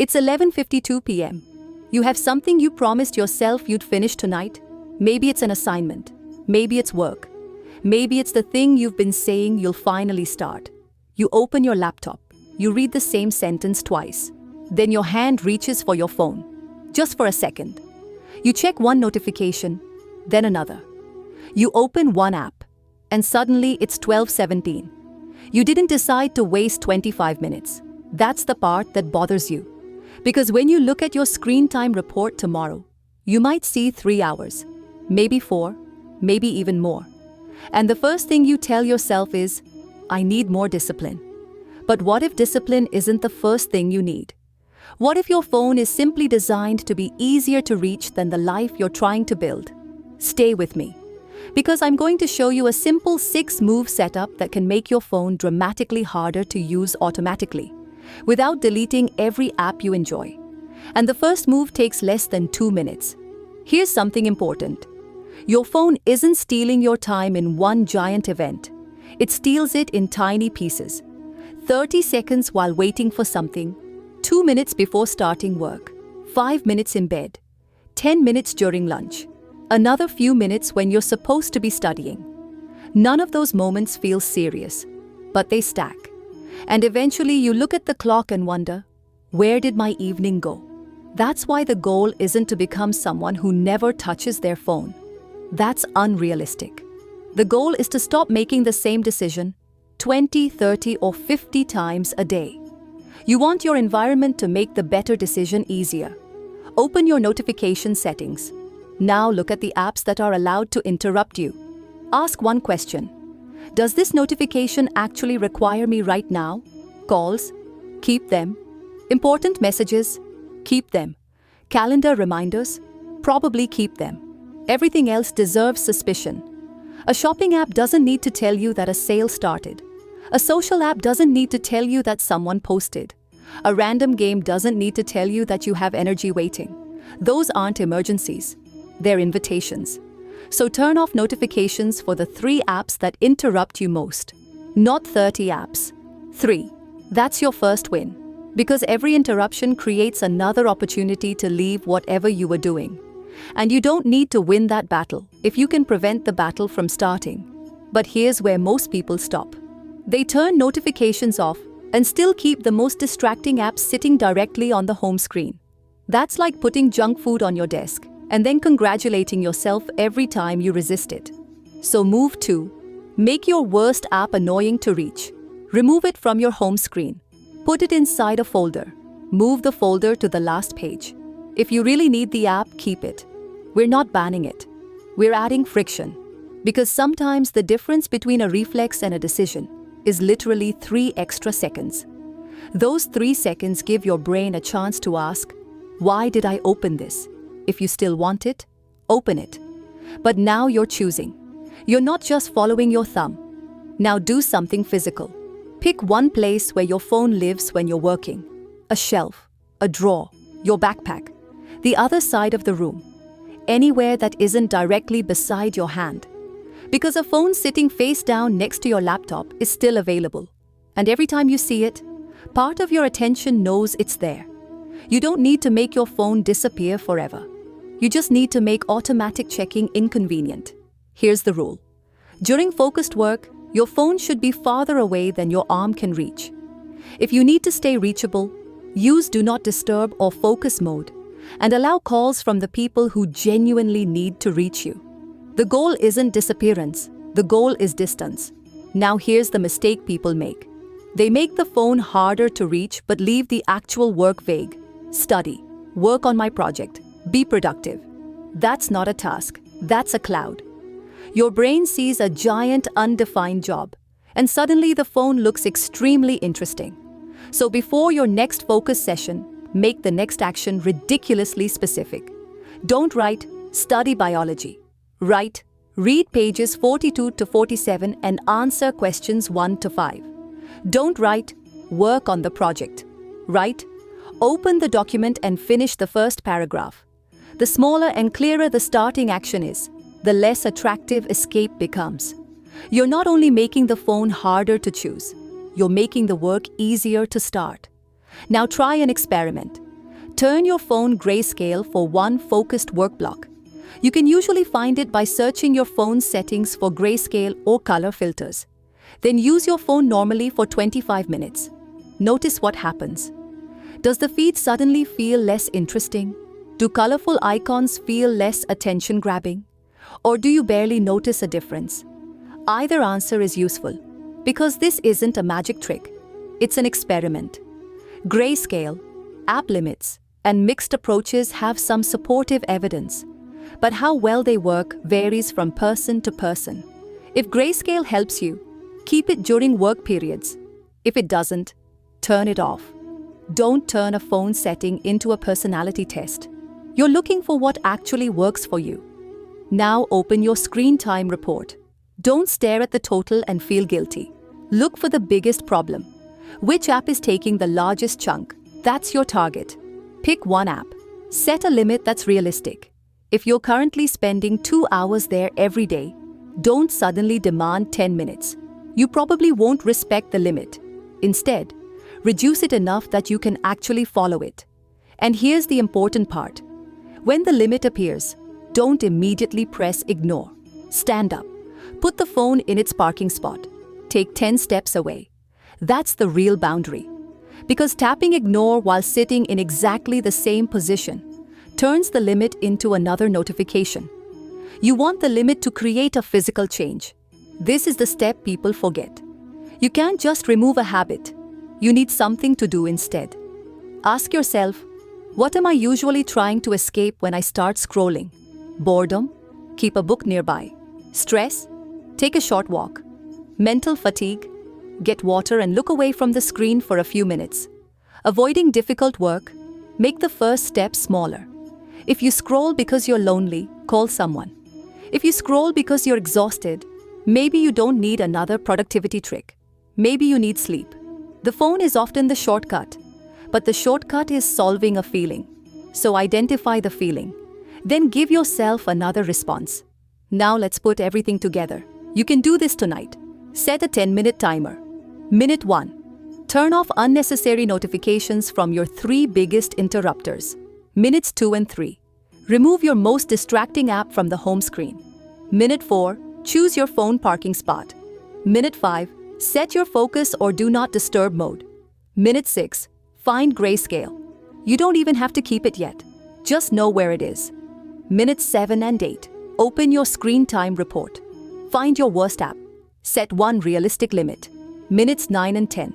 It's 11:52 p.m. You have something you promised yourself you'd finish tonight. Maybe it's an assignment. Maybe it's work. Maybe it's the thing you've been saying you'll finally start. You open your laptop. You read the same sentence twice. Then your hand reaches for your phone. Just for a second. You check one notification, then another. You open one app, and suddenly it's 12:17. You didn't decide to waste 25 minutes. That's the part that bothers you. Because when you look at your screen time report tomorrow, you might see 3 hours, maybe 4, maybe even more. And the first thing you tell yourself is, I need more discipline. But what if discipline isn't the first thing you need? What if your phone is simply designed to be easier to reach than the life you're trying to build? Stay with me, because I'm going to show you a simple 6-move setup that can make your phone dramatically harder to use automatically, without deleting every app you enjoy. And the first move takes less than 2 minutes. Here's something important. Your phone isn't stealing your time in one giant event. It steals it in tiny pieces. 30 seconds while waiting for something, 2 minutes before starting work, 5 minutes in bed, 10 minutes during lunch, another few minutes when you're supposed to be studying. None of those moments feel serious, but they stack. And eventually you look at the clock and wonder, where did my evening go? That's why the goal isn't to become someone who never touches their phone. That's unrealistic. The goal is to stop making the same decision 20, 30, or 50 times a day. You want your environment to make the better decision easier. Open your notification settings. Now look at the apps that are allowed to interrupt you. Ask one question. Does this notification actually require me right now? Calls? Keep them. Important messages? Keep them. Calendar reminders? Probably keep them. Everything else deserves suspicion. A shopping app doesn't need to tell you that a sale started. A social app doesn't need to tell you that someone posted. A random game doesn't need to tell you that you have energy waiting. Those aren't emergencies. They're invitations. So turn off notifications for the 3 apps that interrupt you most. Not 30 apps. 3. That's your first win. Because every interruption creates another opportunity to leave whatever you were doing. And you don't need to win that battle if you can prevent the battle from starting. But here's where most people stop. They turn notifications off and still keep the most distracting apps sitting directly on the home screen. That's like putting junk food on your desk and then congratulating yourself every time you resist it. So move 2. Make your worst app annoying to reach. Remove it from your home screen. Put it inside a folder. Move the folder to the last page. If you really need the app, keep it. We're not banning it. We're adding friction. Because sometimes the difference between a reflex and a decision is literally 3 extra seconds. Those 3 seconds give your brain a chance to ask, why did I open this? If you still want it, open it. But now you're choosing. You're not just following your thumb. Now do something physical. Pick one place where your phone lives when you're working. A shelf, a drawer, your backpack, the other side of the room. Anywhere that isn't directly beside your hand. Because a phone sitting face down next to your laptop is still available. And every time you see it, part of your attention knows it's there. You don't need to make your phone disappear forever. You just need to make automatic checking inconvenient. Here's the rule. During focused work, your phone should be farther away than your arm can reach. If you need to stay reachable, use Do Not Disturb or Focus mode and allow calls from the people who genuinely need to reach you. The goal isn't disappearance. The goal is distance. Now here's the mistake people make. They make the phone harder to reach but leave the actual work vague. Study. Work on my project. Be productive. That's not a task. That's a cloud. Your brain sees a giant undefined job, and suddenly the phone looks extremely interesting. So before your next focus session, make the next action ridiculously specific. Don't write, study biology. Write, read pages 42 to 47 and answer questions 1 to 5. Don't write, work on the project. Write, open the document and finish the first paragraph. The smaller and clearer the starting action is, the less attractive escape becomes. You're not only making the phone harder to choose, you're making the work easier to start. Now try an experiment. Turn your phone grayscale for one focused work block. You can usually find it by searching your phone's settings for grayscale or color filters. Then use your phone normally for 25 minutes. Notice what happens. Does the feed suddenly feel less interesting? Do colorful icons feel less attention-grabbing? Or do you barely notice a difference? Either answer is useful, because this isn't a magic trick. It's an experiment. Grayscale, app limits, and mixed approaches have some supportive evidence, but how well they work varies from person to person. If grayscale helps you, keep it during work periods. If it doesn't, turn it off. Don't turn a phone setting into a personality test. You're looking for what actually works for you. Now open your screen time report. Don't stare at the total and feel guilty. Look for the biggest problem. Which app is taking the largest chunk? That's your target. Pick one app. Set a limit that's realistic. If you're currently spending 2 hours there every day, don't suddenly demand 10 minutes. You probably won't respect the limit. Instead, reduce it enough that you can actually follow it. And here's the important part. When the limit appears, don't immediately press ignore. Stand up. Put the phone in its parking spot. Take 10 steps away. That's the real boundary. Because tapping ignore while sitting in exactly the same position turns the limit into another notification. You want the limit to create a physical change. This is the step people forget. You can't just remove a habit. You need something to do instead. Ask yourself, what am I usually trying to escape when I start scrolling? Boredom? Keep a book nearby. Stress? Take a short walk. Mental fatigue? Get water and look away from the screen for a few minutes. Avoiding difficult work? Make the first step smaller. If you scroll because you're lonely, call someone. If you scroll because you're exhausted, maybe you don't need another productivity trick. Maybe you need sleep. The phone is often the shortcut, but the shortcut is solving a feeling. So identify the feeling. Then give yourself another response. Now let's put everything together. You can do this tonight. Set a 10-minute timer. Minute 1. Turn off unnecessary notifications from your 3 biggest interrupters. Minutes 2 and 3. Remove your most distracting app from the home screen. Minute 4. Choose your phone parking spot. Minute 5. Set your focus or do not disturb mode. Minute 6. Find grayscale. You don't even have to keep it yet. Just know where it is. Minutes 7 and 8. Open your screen time report. Find your worst app. Set one realistic limit. Minutes 9 and 10.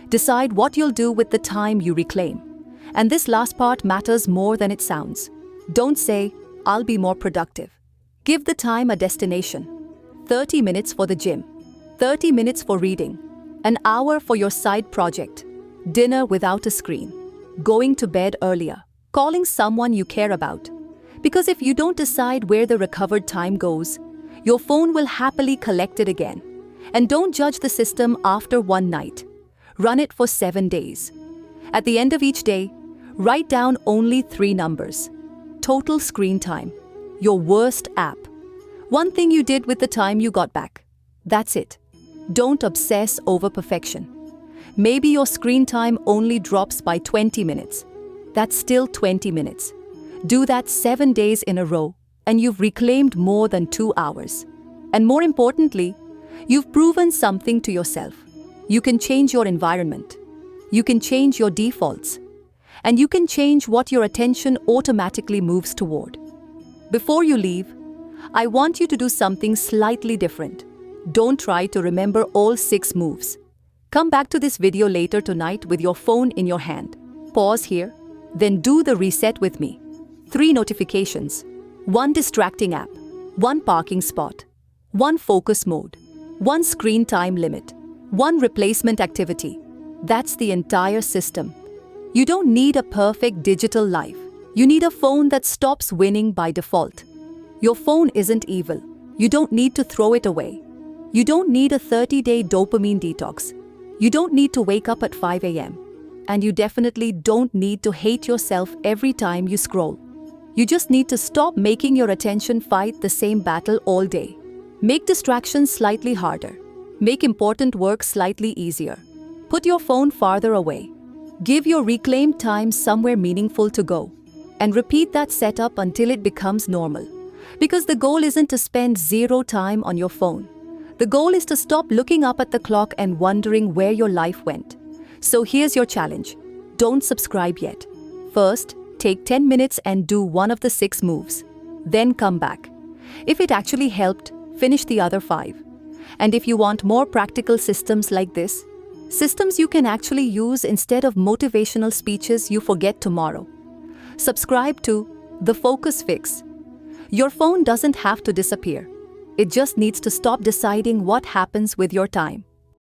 Decide what you'll do with the time you reclaim. And this last part matters more than it sounds. Don't say, I'll be more productive. Give the time a destination. 30 minutes for the gym. 30 minutes for reading. An hour for your side project. Dinner without a screen. Going to bed earlier. Calling someone you care about. Because if you don't decide where the recovered time goes, your phone will happily collect it again. And don't judge the system after one night. Run it for 7 days. At the end of each day, write down only 3 numbers. Total screen time. Your worst app. One thing you did with the time you got back. That's it. Don't obsess over perfection. Maybe your screen time only drops by 20 minutes. That's still 20 minutes. Do that 7 days in a row, and you've reclaimed more than 2 hours. And more importantly, you've proven something to yourself. You can change your environment. You can change your defaults. And you can change what your attention automatically moves toward. Before you leave, I want you to do something slightly different. Don't try to remember all 6 moves. Come back to this video later tonight with your phone in your hand. Pause here, then do the reset with me. 3 notifications, 1 distracting app, 1 parking spot, 1 focus mode, 1 screen time limit, 1 replacement activity. That's the entire system. You don't need a perfect digital life. You need a phone that stops winning by default. Your phone isn't evil. You don't need to throw it away. You don't need a 30-day dopamine detox. You don't need to wake up at 5 a.m. And you definitely don't need to hate yourself every time you scroll. You just need to stop making your attention fight the same battle all day. Make distractions slightly harder. Make important work slightly easier. Put your phone farther away. Give your reclaimed time somewhere meaningful to go. And repeat that setup until it becomes normal. Because the goal isn't to spend zero time on your phone. The goal is to stop looking up at the clock and wondering where your life went. So here's your challenge. Don't subscribe yet. First, take 10 minutes and do one of the 6 moves. Then come back. If it actually helped, finish the other 5. And if you want more practical systems like this, systems you can actually use instead of motivational speeches you forget tomorrow, subscribe to The Focus Fix. Your phone doesn't have to disappear. It just needs to stop deciding what happens with your time.